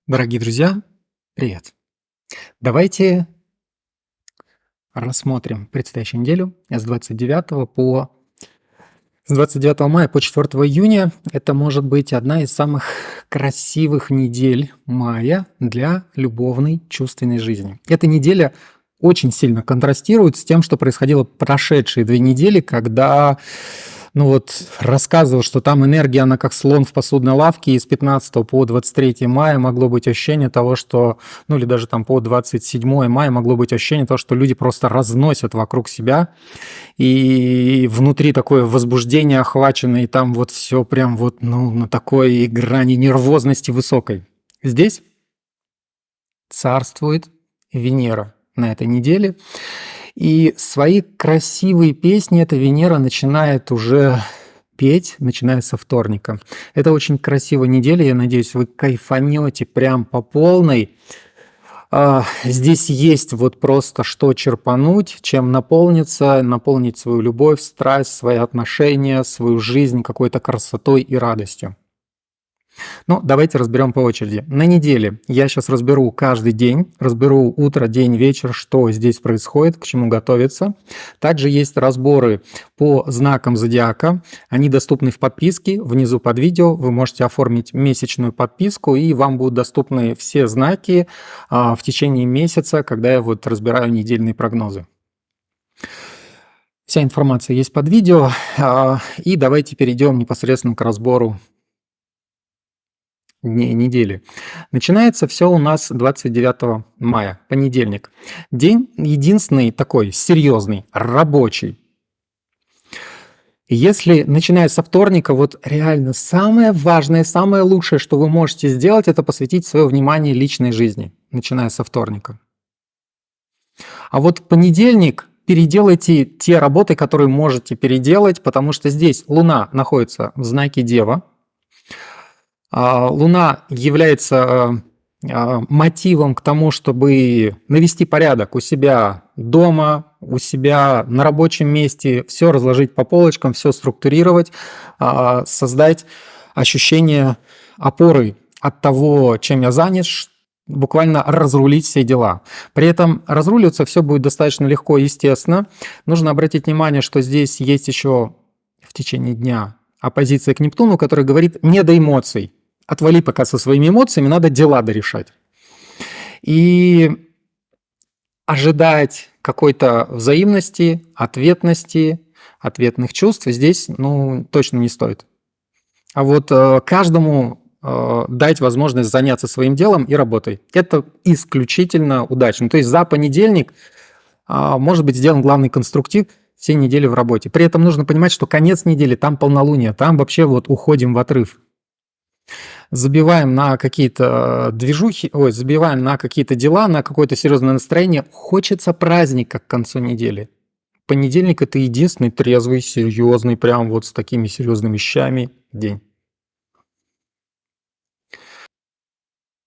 Дорогие друзья, привет! Давайте рассмотрим предстоящую неделю с 29 мая по 4 июня. Это может быть одна из самых красивых недель мая для любовной чувственной жизни. Эта неделя очень сильно контрастирует с тем, что происходило прошедшие 2 недели, когда рассказывал, что там энергия, она как слон в посудной лавке, и с 15 по 23 мая могло быть ощущение того, что, или даже там по 27 мая могло быть ощущение того, что люди просто разносят вокруг себя, и внутри такое возбуждение охвачено, и там вот все прям на такой грани нервозности высокой. Здесь царствует Венера на этой неделе, и свои красивые песни эта Венера начинает уже петь, начиная со вторника. Это очень красивая неделя, я надеюсь, вы кайфанете прям по полной. Здесь есть вот просто что черпануть, чем наполниться, наполнить свою любовь, страсть, свои отношения, свою жизнь какой-то красотой и радостью. Давайте разберем по очереди. На неделе я сейчас разберу каждый день, разберу утро, день, вечер, что здесь происходит, к чему готовиться. Также есть разборы по знакам зодиака. Они доступны в подписке, внизу под видео. Вы можете оформить месячную подписку, и вам будут доступны все знаки в течение месяца, когда я разбираю недельные прогнозы. Вся информация есть под видео. И давайте перейдем непосредственно к разбору дней недели. Начинается все у нас 29 мая, понедельник. День единственный такой серьезный, рабочий. Если начиная со вторника, реально самое важное, самое лучшее, что вы можете сделать, это посвятить свое внимание личной жизни, начиная со вторника. А понедельник переделайте те работы, которые можете переделать, потому что здесь Луна находится в знаке Дева. Луна является мотивом к тому, чтобы навести порядок у себя дома, у себя на рабочем месте, все разложить по полочкам, все структурировать, создать ощущение опоры от того, чем я занят, буквально разрулить все дела. При этом разруливаться все будет достаточно легко и естественно. Нужно обратить внимание, что здесь есть еще в течение дня оппозиция к Нептуну, которая говорит «не до эмоций». Отвали пока со своими эмоциями, надо дела дорешать. И ожидать какой-то взаимности, ответности, ответных чувств здесь точно не стоит. А каждому дать возможность заняться своим делом и работой. Это исключительно удачно. То есть за понедельник может быть сделан главный конструктив всей недели в работе. При этом нужно понимать, что конец недели, там полнолуние, там вообще уходим в отрыв. Забиваем на какие-то движухи, забиваем на какие-то дела, на какое-то серьезное настроение. Хочется праздника к концу недели. Понедельник – это единственный трезвый, серьезный, прям с такими серьезными вещами день.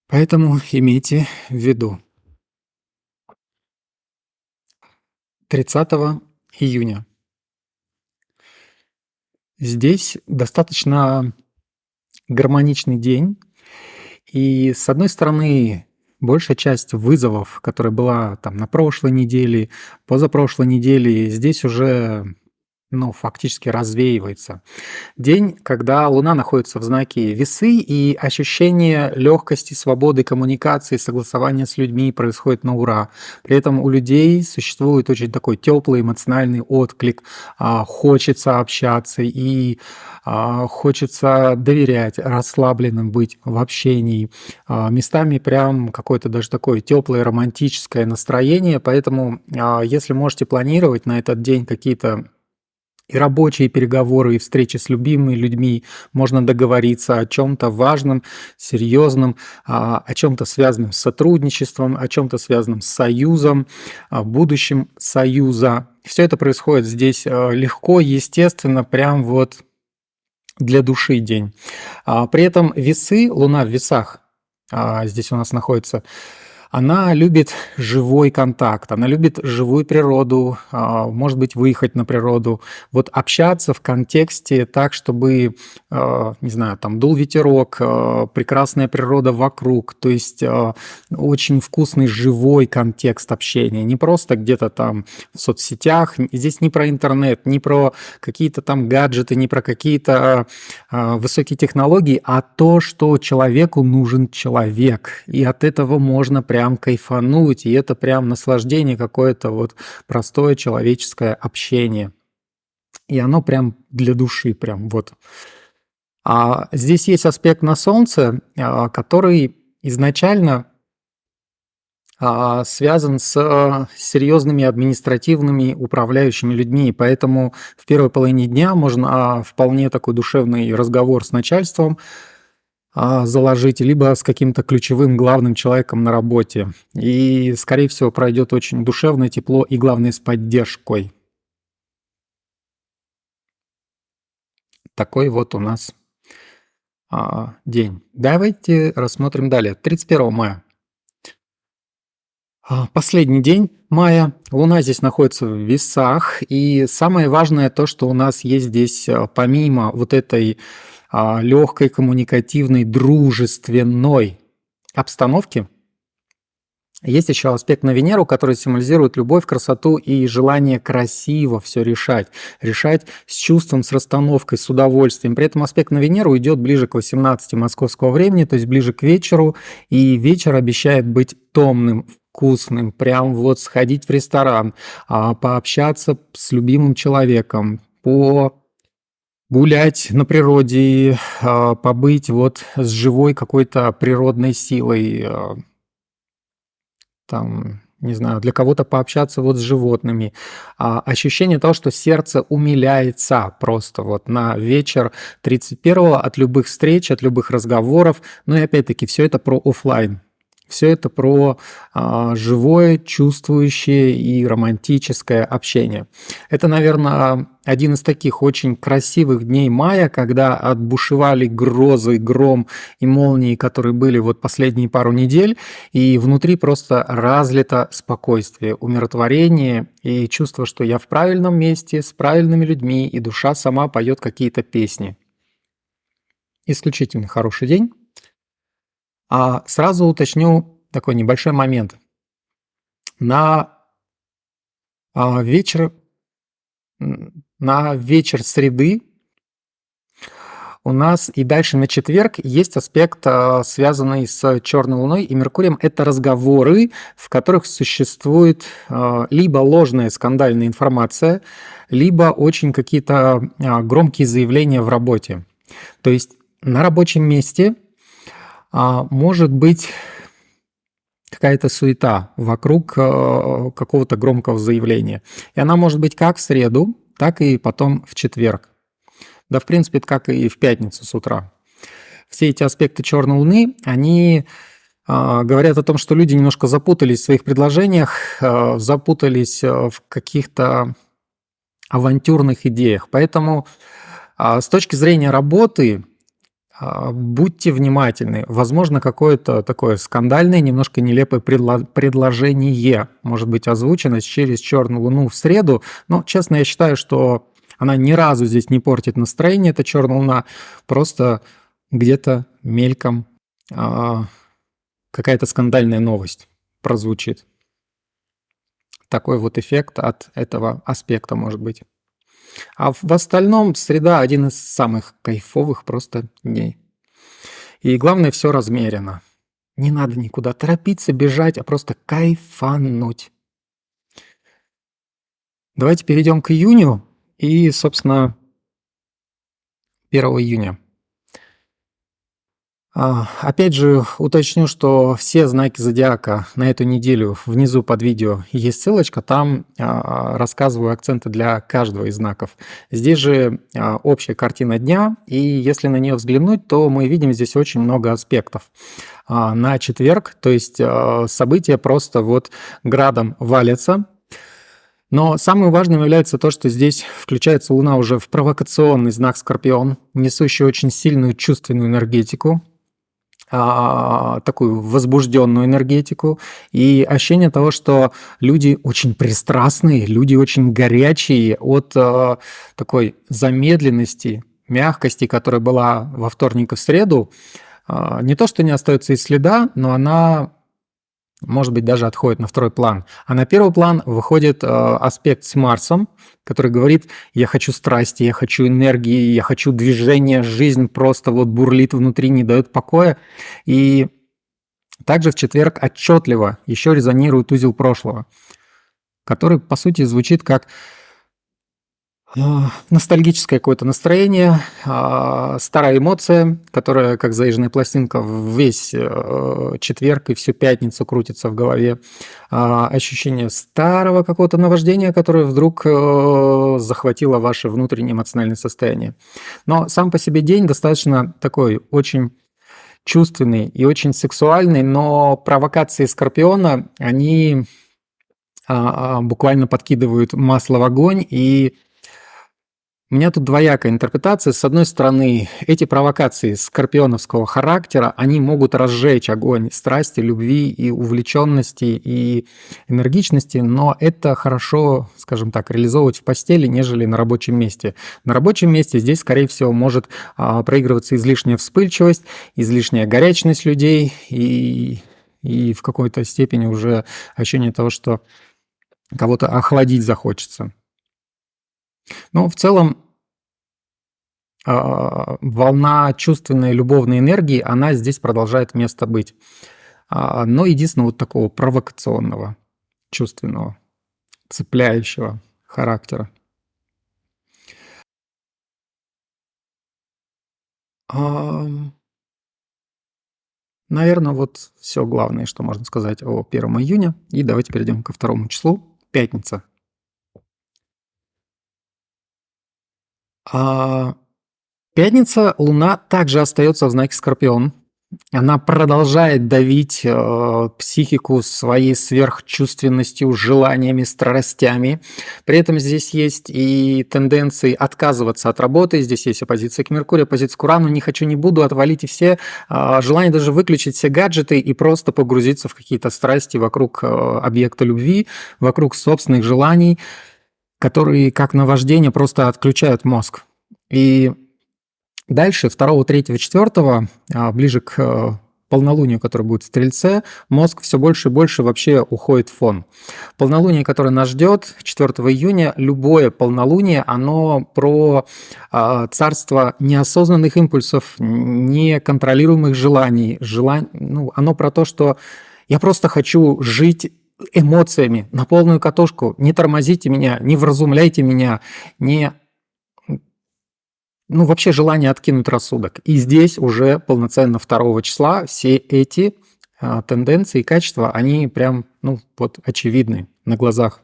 Поэтому имейте в виду. 30 июня. Здесь достаточно гармоничный день, и с одной стороны, большая часть вызовов, которая была там на прошлой неделе, позапрошлой неделе, здесь уже фактически развеивается. День, когда Луна находится в знаке Весы, и ощущение легкости, свободы, коммуникации, согласования с людьми происходит на ура. При этом у людей существует очень такой теплый эмоциональный отклик, хочется общаться и хочется доверять, расслабленным быть в общении. Местами прям какое-то даже такое теплое романтическое настроение, поэтому если можете планировать на этот день какие-то и рабочие переговоры, и встречи с любимыми людьми, можно договориться о чем-то важном, серьезном, о чем-то связанном с сотрудничеством, о чем-то связанном с союзом, будущем союза. Все это происходит здесь легко, естественно, прям для души день. При этом весы, Луна в весах, здесь у нас находится, Она любит живой контакт, она любит живую природу, может быть, выехать на природу, вот общаться в контексте так, чтобы, не знаю, там дул ветерок, прекрасная природа вокруг, то есть очень вкусный живой контекст общения, не просто где-то там в соцсетях, здесь не про интернет, не про какие-то там гаджеты, не про какие-то высокие технологии, а то, что человеку нужен человек, и от этого можно прям кайфануть, и это прям наслаждение какое-то, вот простое человеческое общение. И оно прям для души, прям вот. А здесь есть аспект на Солнце, который изначально связан с серьезными административными управляющими людьми, поэтому в первой половине дня можно вполне такой душевный разговор с начальством заложить, либо с каким-то ключевым главным человеком на работе. И, скорее всего, пройдет очень душевное тепло и, главное, с поддержкой. Такой вот у нас день. Давайте рассмотрим далее. 31 мая. Последний день мая. Луна здесь находится в весах. И самое важное то, что у нас есть здесь, помимо вот этой легкой, коммуникативной, дружественной обстановки, есть еще аспект на Венеру, который символизирует любовь, красоту и желание красиво все решать. Решать с чувством, с расстановкой, с удовольствием. При этом аспект на Венеру идет ближе к 18 московского времени, то есть ближе к вечеру. И вечер обещает быть томным, вкусным, прям вот сходить в ресторан, пообщаться с любимым человеком, гулять на природе, побыть вот с живой какой-то природной силой, там, не знаю, для кого-то пообщаться вот с животными. Ощущение того, что сердце умиляется просто вот на вечер 31-го от любых встреч, от любых разговоров. Ну и опять-таки все это про офлайн. Все это про живое, чувствующее и романтическое общение. Это, наверное, один из таких очень красивых дней мая, когда отбушевали грозы, гром и молнии, которые были вот последние пару недель, и внутри просто разлито спокойствие, умиротворение и чувство, что я в правильном месте, с правильными людьми, и душа сама поет какие-то песни. Исключительно хороший день. Сразу уточню такой небольшой момент. На вечер среды у нас и дальше на четверг есть аспект, связанный с черной луной и Меркурием. Это разговоры, в которых существует либо ложная скандальная информация, либо очень какие-то громкие заявления в работе. То есть на рабочем месте может быть какая-то суета вокруг какого-то громкого заявления. И она может быть как в среду, так и потом в четверг. Да, в принципе, это как и в пятницу с утра. Все эти аспекты черной луны, они говорят о том, что люди немножко запутались в своих предложениях, запутались в каких-то авантюрных идеях. Поэтому с точки зрения работы будьте внимательны. Возможно, какое-то такое скандальное, немножко нелепое предложение может быть озвучено через черную луну в среду. Но, честно, я считаю, что она ни разу здесь не портит настроение, эта черная луна. Просто где-то мельком какая-то скандальная новость прозвучит. Такой вот эффект от этого аспекта может быть. А в остальном среда один из самых кайфовых просто дней. И главное, все размеренно. Не надо никуда торопиться, бежать, а просто кайфануть. Давайте перейдем к июню. И, собственно, 1 июня. Опять же, уточню, что все знаки зодиака на эту неделю внизу под видео есть ссылочка, там рассказываю акценты для каждого из знаков. Здесь же общая картина дня, и если на нее взглянуть, то мы видим здесь очень много аспектов. На четверг, то есть события просто вот градом валятся. Но самым важным является то, что здесь включается Луна уже в провокационный знак Скорпион, несущий очень сильную чувственную энергетику. такую возбужденную энергетику и ощущение того, что люди очень пристрастные, люди очень горячие от такой замедленности, мягкости, которая была во вторник и в среду. Не то, что не остается и следа, но она, может быть, даже отходит на второй план. А на первый план выходит аспект с Марсом, который говорит: я хочу страсти, я хочу энергии, я хочу движения, жизнь просто вот бурлит внутри, не дает покоя. И также в четверг отчетливо еще резонирует узел прошлого, который, по сути, звучит как ностальгическое какое-то настроение, старая эмоция, которая, как заезженная пластинка, весь четверг и всю пятницу крутится в голове. Ощущение старого какого-то наваждения, которое вдруг захватило ваше внутреннее эмоциональное состояние. Но сам по себе день достаточно такой очень чувственный и очень сексуальный, но провокации Скорпиона, они буквально подкидывают масло в огонь, и у меня тут двоякая интерпретация. С одной стороны, эти провокации скорпионовского характера, они могут разжечь огонь страсти, любви и увлеченности, и энергичности, но это хорошо, скажем так, реализовывать в постели, нежели на рабочем месте. На рабочем месте здесь, скорее всего, может проигрываться излишняя вспыльчивость, излишняя горячность людей и в какой-то степени уже ощущение того, что кого-то охладить захочется. Но в целом волна чувственной любовной энергии, она здесь продолжает место быть. Но единственное вот такого провокационного, чувственного, цепляющего характера. Наверное, вот все главное, что можно сказать о 1 июня. И давайте перейдем ко 2 числу, пятница. Пятница, Луна также остается в знаке Скорпион. Она продолжает давить психику своей сверхчувственностью, желаниями, страстями. При этом здесь есть и тенденции отказываться от работы. Здесь есть оппозиция к Меркурию, оппозиция к Урану. Не хочу, не буду, отвалите все. Желание даже выключить все гаджеты и просто погрузиться в какие-то страсти вокруг объекта любви, вокруг собственных желаний, которые, как наваждение, просто отключают мозг. И дальше, 2, 3, 4, ближе к полнолунию, которое будет в Стрельце, мозг все больше и больше вообще уходит в фон. Полнолуние, которое нас ждет 4 июня, любое полнолуние, оно про царство неосознанных импульсов, неконтролируемых желаний. Оно про то, что я просто хочу жить эмоциями на полную катушку. Не тормозите меня, не вразумляйте меня, вообще желание откинуть рассудок. И здесь уже полноценно 2 числа все эти тенденции и качества, они прям, очевидны на глазах.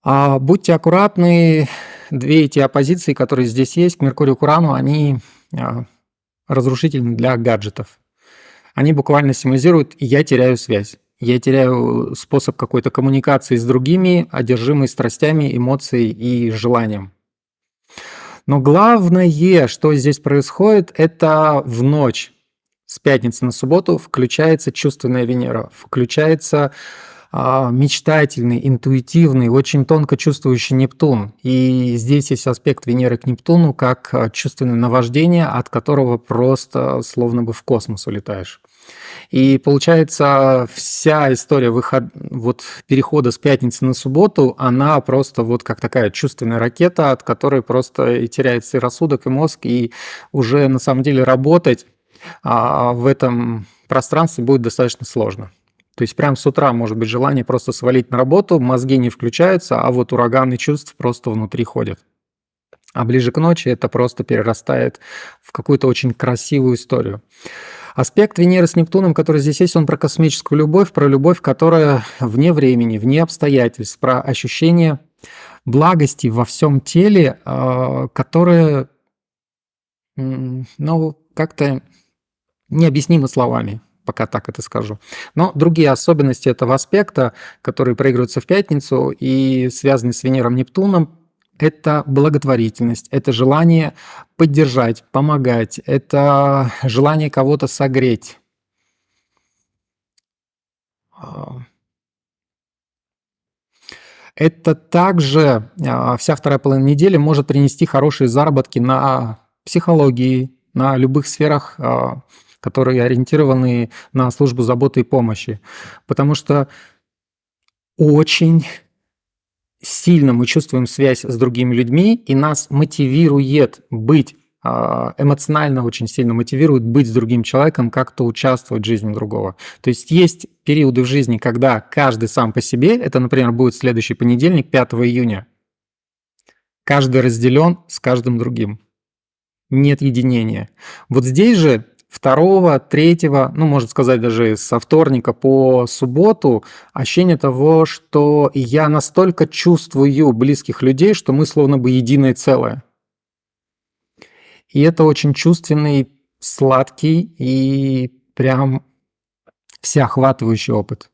Будьте аккуратны, две эти оппозиции, которые здесь есть, Меркурий к Урану, они разрушительны для гаджетов. Они буквально символизируют: я теряю связь. Я теряю способ какой-то коммуникации с другими, одержимый страстями, эмоцией и желанием. Но главное, что здесь происходит, это в ночь с пятницы на субботу включается чувственная Венера, включается мечтательный, интуитивный, очень тонко чувствующий Нептун. И здесь есть аспект Венеры к Нептуну как чувственное наваждение, от которого просто словно бы в космос улетаешь. И получается, вся история перехода с пятницы на субботу, она просто как такая чувственная ракета, от которой просто и теряется и рассудок, и мозг, и уже на самом деле работать в этом пространстве будет достаточно сложно. То есть прямо с утра может быть желание просто свалить на работу, мозги не включаются, а вот ураганы чувств просто внутри ходят. А ближе к ночи это просто перерастает в какую-то очень красивую историю. Аспект Венеры с Нептуном, который здесь есть, он про космическую любовь, про любовь, которая вне времени, вне обстоятельств, про ощущение благости во всем теле, которое, как-то необъяснимо словами, пока так это скажу. Но другие особенности этого аспекта, которые проигрываются в пятницу и связаны с Венерой Нептуном, это благотворительность, это желание поддержать, помогать, это желание кого-то согреть. Это также вся вторая половина недели может принести хорошие заработки на психологии, на любых сферах, которые ориентированы на службу заботы и помощи. Потому что очень сильно мы чувствуем связь с другими людьми, и нас мотивирует быть, эмоционально очень сильно мотивирует быть с другим человеком, как-то участвовать в жизни другого. То есть периоды в жизни, когда каждый сам по себе, это, например, будет следующий понедельник, 5 июня, каждый разделен с каждым другим. Нет единения. Вот здесь же 2, 3, ну, можно сказать, даже со вторника по субботу ощущение того, что я настолько чувствую близких людей, что мы словно бы единое целое. И это очень чувственный, сладкий и прям всеохватывающий опыт.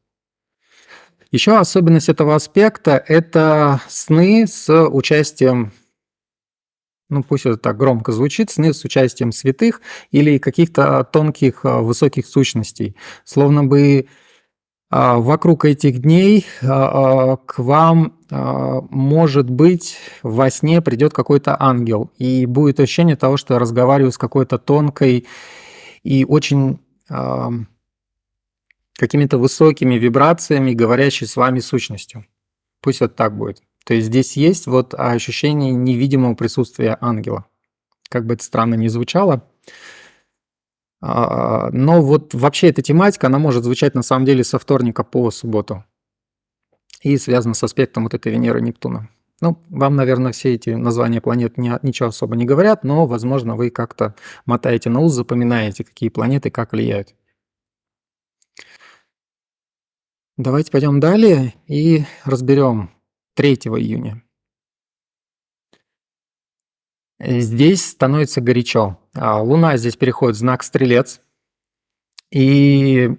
Еще особенность этого аспекта – это сны с участием, ну пусть это так громко звучит, сны с участием святых или каких-то тонких, высоких сущностей. Словно бы вокруг этих дней к вам, может быть, во сне придет какой-то ангел, и будет ощущение того, что я разговариваю с какой-то тонкой и очень какими-то высокими вибрациями, говорящей с вами сущностью. Пусть вот так будет. То есть здесь есть вот ощущение невидимого присутствия ангела. Как бы это странно ни звучало. Но вот вообще эта тематика, она может звучать на самом деле со вторника по субботу. И связана с аспектом вот этой Венеры и Нептуна. Ну, вам, наверное, все эти названия планет ничего особо не говорят, но, возможно, вы как-то мотаете на ус, запоминаете, какие планеты как влияют. Давайте пойдем далее и разберем 3 июня. Здесь становится горячо. Луна здесь переходит в знак Стрелец. И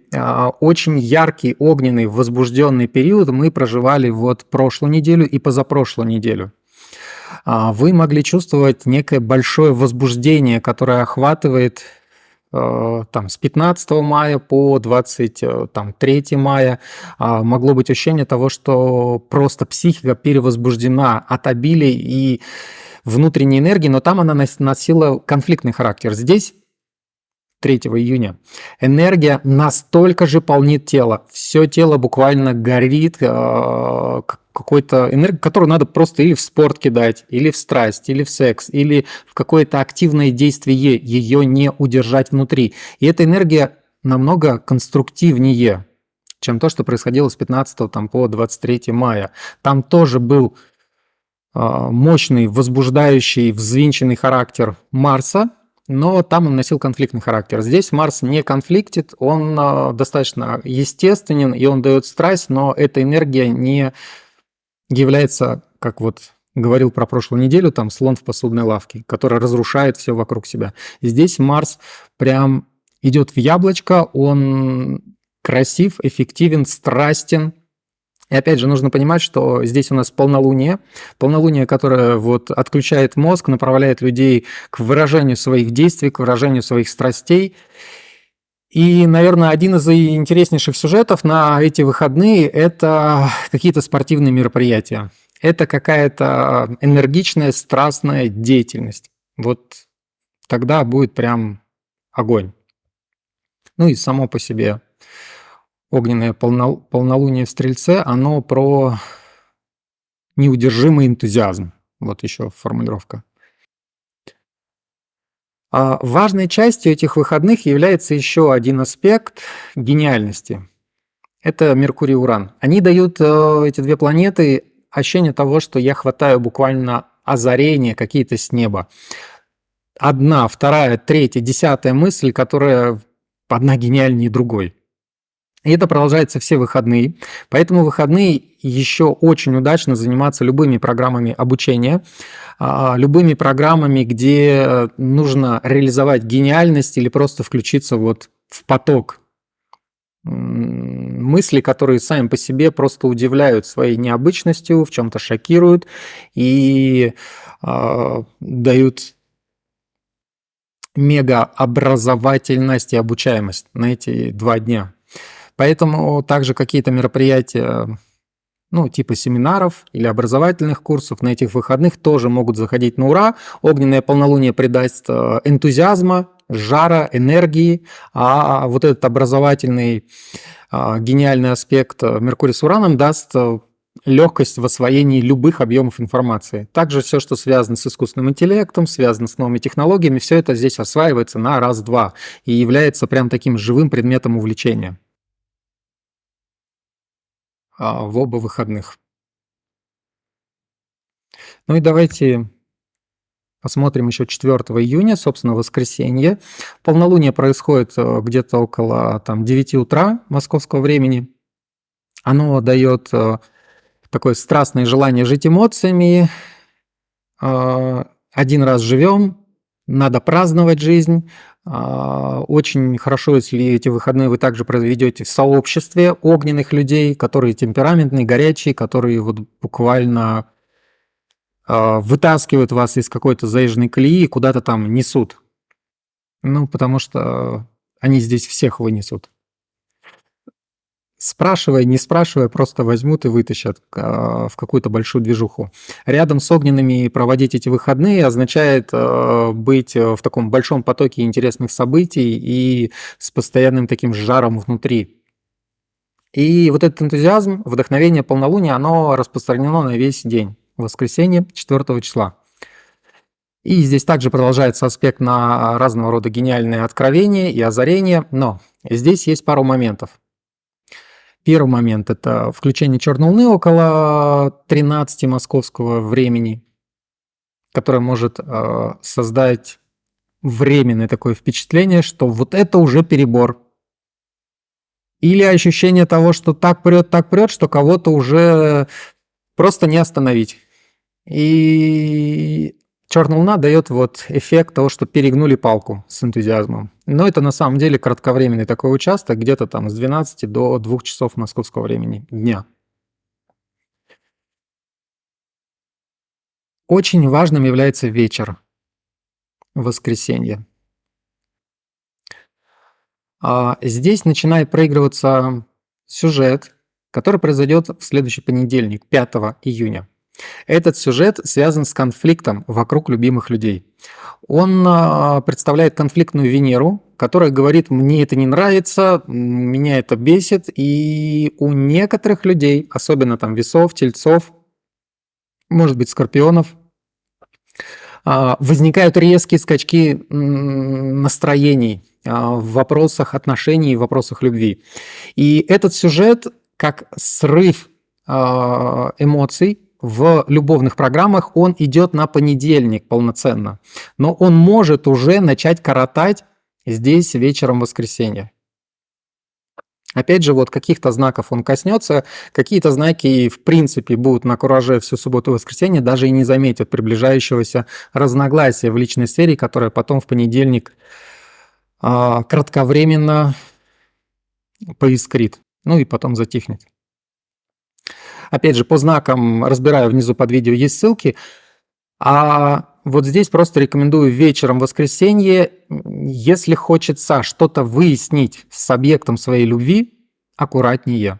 очень яркий, огненный, возбужденный период мы проживали вот прошлую неделю и позапрошлую неделю. Вы могли чувствовать некое большое возбуждение, которое охватывает там, с 15 мая по 23 мая. Могло быть ощущение того, что просто психика перевозбуждена от обилия и внутренней энергии, но там она носила конфликтный характер. Здесь 3 июня энергия настолько же полнит тело. Все тело буквально горит какой-то энергией, которую надо просто или в спорт кидать, или в страсть, или в секс, или в какое-то активное действие, ее не удержать внутри. И эта энергия намного конструктивнее, чем то, что происходило с 15 там, по 23 мая. Там тоже был мощный, возбуждающий, взвинченный характер Марса, но там он носил конфликтный характер. Здесь Марс не конфликтит, он достаточно естественен, и он дает страсть, но эта энергия не является, как вот говорил про прошлую неделю, там слон в посудной лавке, который разрушает все вокруг себя. Здесь Марс прям идет в яблочко, он красив, эффективен, страстен. И опять же, нужно понимать, что здесь у нас полнолуние, которое вот отключает мозг, направляет людей к выражению своих действий, к выражению своих страстей. И, наверное, один из интереснейших сюжетов на эти выходные – это какие-то спортивные мероприятия. Это какая-то энергичная, страстная деятельность. Вот тогда будет прям огонь. Ну и само по себе огненное полнолуние в Стрельце, оно про неудержимый энтузиазм. Вот еще формулировка. Важной частью этих выходных является еще один аспект гениальности. Это Меркурий и Уран. Они дают, эти две планеты, ощущение того, что я хватаю буквально озарения какие-то с неба. Одна, вторая, третья, 10-я мысль, которая одна гениальнее другой. И это продолжается все выходные. Поэтому в выходные еще очень удачно заниматься любыми программами обучения, любыми программами, где нужно реализовать гениальность или просто включиться вот в поток мысли, которые сами по себе просто удивляют своей необычностью, в чем-то шокируют и дают мегаобразовательность и обучаемость на эти 2 дня. Поэтому также какие-то мероприятия, ну, типа семинаров или образовательных курсов на этих выходных тоже могут заходить на ура. Огненное полнолуние придаст энтузиазма, жара, энергии, а вот этот образовательный гениальный аспект Меркурия с Ураном даст легкость в освоении любых объемов информации. Также все, что связано с искусственным интеллектом, связано с новыми технологиями, все это здесь осваивается на раз-два и является прям таким живым предметом увлечения в оба выходных. Ну и давайте посмотрим еще 4 июня, собственно, воскресенье. Полнолуние происходит где-то около 9 утра московского времени. Оно дает такое страстное желание жить эмоциями. Один раз живем, надо праздновать жизнь. Очень хорошо, если эти выходные вы также проведете в сообществе огненных людей, которые темпераментные, горячие, которые вот буквально вытаскивают вас из какой-то заезженной колеи и куда-то там несут. Ну, потому что они здесь всех вынесут. Спрашивая, не спрашивая, просто возьмут и вытащат в какую-то большую движуху. Рядом с огненными проводить эти выходные означает быть в таком большом потоке интересных событий и с постоянным таким жаром внутри. И вот этот энтузиазм, вдохновение полнолуния, оно распространено на весь день. Воскресенье 4 числа. И здесь также продолжается аспект на разного рода гениальные откровения и озарения, но здесь есть пару моментов. Первый момент – это включение черной луны около 13 московского времени, которое может создать временное такое впечатление, что вот это уже перебор. Или ощущение того, что так прет, что кого-то уже просто не остановить. И черная луна дает вот эффект того, что перегнули палку с энтузиазмом. Но это на самом деле кратковременный такой участок, где-то там с 12 до 2 часов московского времени дня. Очень важным является вечер воскресенья. Здесь начинает проигрываться сюжет, который произойдет в следующий понедельник, 5 июня. Этот сюжет связан с конфликтом вокруг любимых людей. Он представляет конфликтную Венеру, которая говорит: мне это не нравится, меня это бесит, и у некоторых людей, особенно там весов, тельцов, может быть скорпионов, возникают резкие скачки настроений в вопросах отношений, в вопросах любви. И этот сюжет, как срыв эмоций в любовных программах, он идет на понедельник полноценно. Но он может уже начать коротать здесь вечером воскресенья. Опять же, вот каких-то знаков он коснется, какие-то знаки в принципе будут на кураже всю субботу и воскресенье, даже и не заметят приближающегося разногласия в личной сфере, которое потом в понедельник кратковременно поискрит, ну и потом затихнет. Опять же, по знакам разбираю внизу под видео, есть ссылки. А вот здесь просто рекомендую вечером в воскресенье, если хочется что-то выяснить с объектом своей любви, аккуратнее.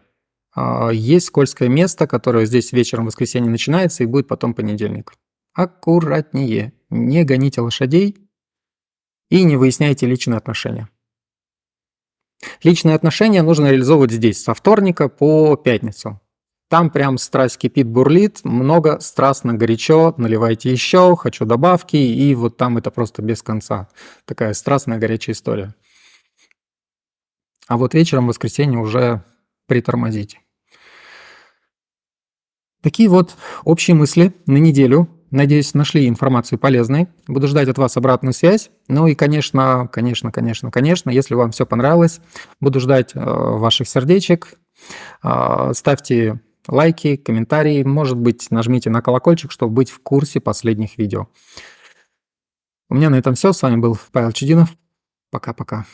Есть скользкое место, которое здесь вечером в воскресенье начинается и будет потом понедельник. Аккуратнее. Не гоните лошадей и не выясняйте личные отношения. Личные отношения нужно реализовывать здесь со вторника по пятницу. Там прям страсть кипит, бурлит, много, страстно, горячо, наливайте еще, хочу добавки, и вот там это просто без конца. Такая страстная, горячая история. А вот вечером в воскресенье уже притормозите. Такие вот общие мысли на неделю. Надеюсь, нашли информацию полезной. Буду ждать от вас обратную связь. Ну и, конечно, если вам все понравилось, буду ждать ваших сердечек. Ставьте лайки, комментарии, может быть, нажмите на колокольчик, чтобы быть в курсе последних видео. У меня на этом все. С вами был Павел Чудинов. Пока-пока.